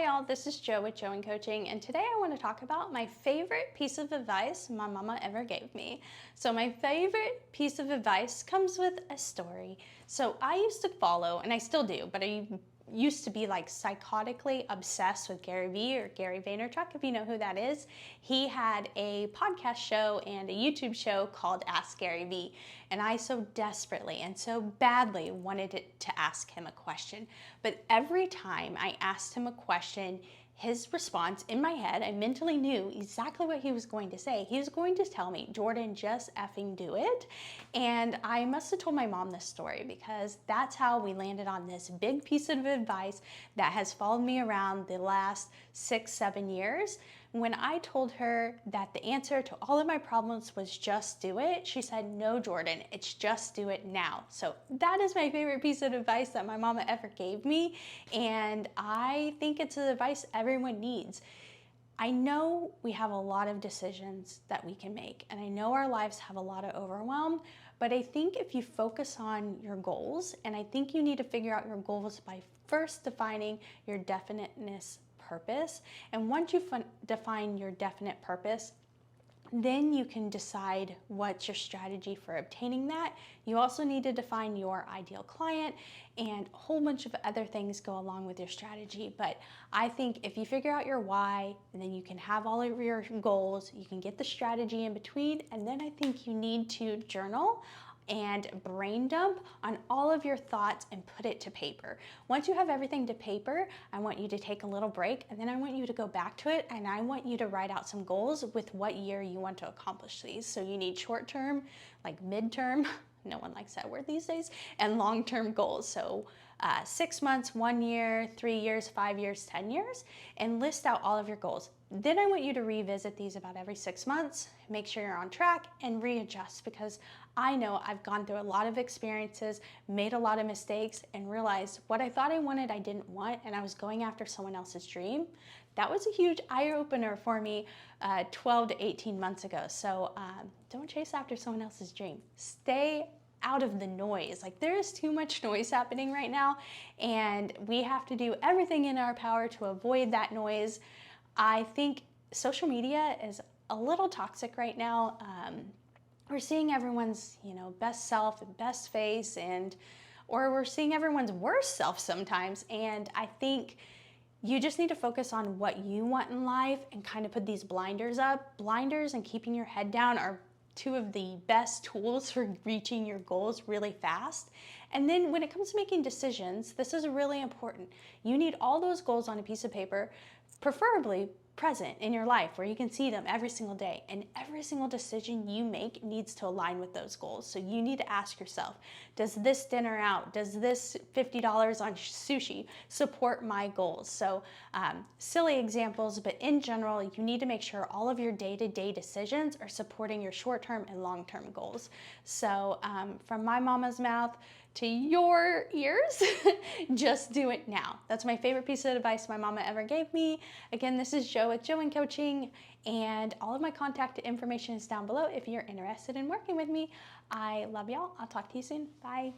Hi y'all, this is Jo with Jo and Coaching, and today I want to talk about my favorite piece of advice my mama ever gave me. So my favorite piece of advice comes with a story. So I used to follow, and I still do, but I used to be like psychotically obsessed with Gary Vee, or Gary Vaynerchuk, if you know who that is. He had a podcast show and a YouTube show called Ask Gary Vee, and I so desperately and so badly wanted to ask him a question. But every time I asked him a question, his response in my head, I mentally knew exactly what he was going to say. He was going to tell me, Jordan, just effing do it. And I must have told my mom this story because that's how we landed on this big piece of advice that has followed me around the last 6-7 years. When I told her that the answer to all of my problems was just do it, she said, no, Jordan, it's just do it now. So that is my favorite piece of advice that my mama ever gave me. And I think it's the advice everyone needs. I know we have a lot of decisions that we can make, and I know our lives have a lot of overwhelm, but I think if you focus on your goals, and I think you need to figure out your goals by first defining your definiteness purpose. And once you define your definite purpose, then you can decide what's your strategy for obtaining that. You also need to define your ideal client, and a whole bunch of other things go along with your strategy. But I think if you figure out your why, and then you can have all of your goals, you can get the strategy in between, and then I think you need to journal and brain dump on all of your thoughts and put it to paper. Once you have everything to paper, I want you to take a little break, and then I want you to go back to it, and I want you to write out some goals with what year you want to accomplish these. So you need short-term, like midterm, no one likes that word these days, and long-term goals. So 6 months, 1 year, 3 years, 5 years, 10 years, and list out all of your goals. Then I want you to revisit these about every 6 months, make sure you're on track, and readjust, because I know I've gone through a lot of experiences, made a lot of mistakes, and realized what I thought I wanted I didn't want, and I was going after someone else's dream. That was a huge eye-opener for me 12 to 18 months ago. So don't chase after someone else's dream. Stay out of the noise. Like, there is too much noise happening right now, and we have to do everything in our power to avoid that noise. I think social media is a little toxic right now. We're seeing everyone's, best self and best face, or we're seeing everyone's worst self sometimes. And I think you just need to focus on what you want in life and kind of put these blinders up. Blinders and keeping your head down are two of the best tools for reaching your goals really fast. And then when it comes to making decisions, this is really important. You need all those goals on a piece of paper, preferably present in your life where you can see them every single day, and every single decision you make needs to align with those goals. So you need to ask yourself, does this dinner out, does this $50 on sushi support my goals? So silly examples, but in general, you need to make sure all of your day-to-day decisions are supporting your short-term and long-term goals. So from my mama's mouth to your ears, just do it now. That's my favorite piece of advice my mama ever gave me. Again, this is Jo with Jo and Coaching, and all of my contact information is down below if you're interested in working with me. I love y'all. I'll talk to you soon. Bye.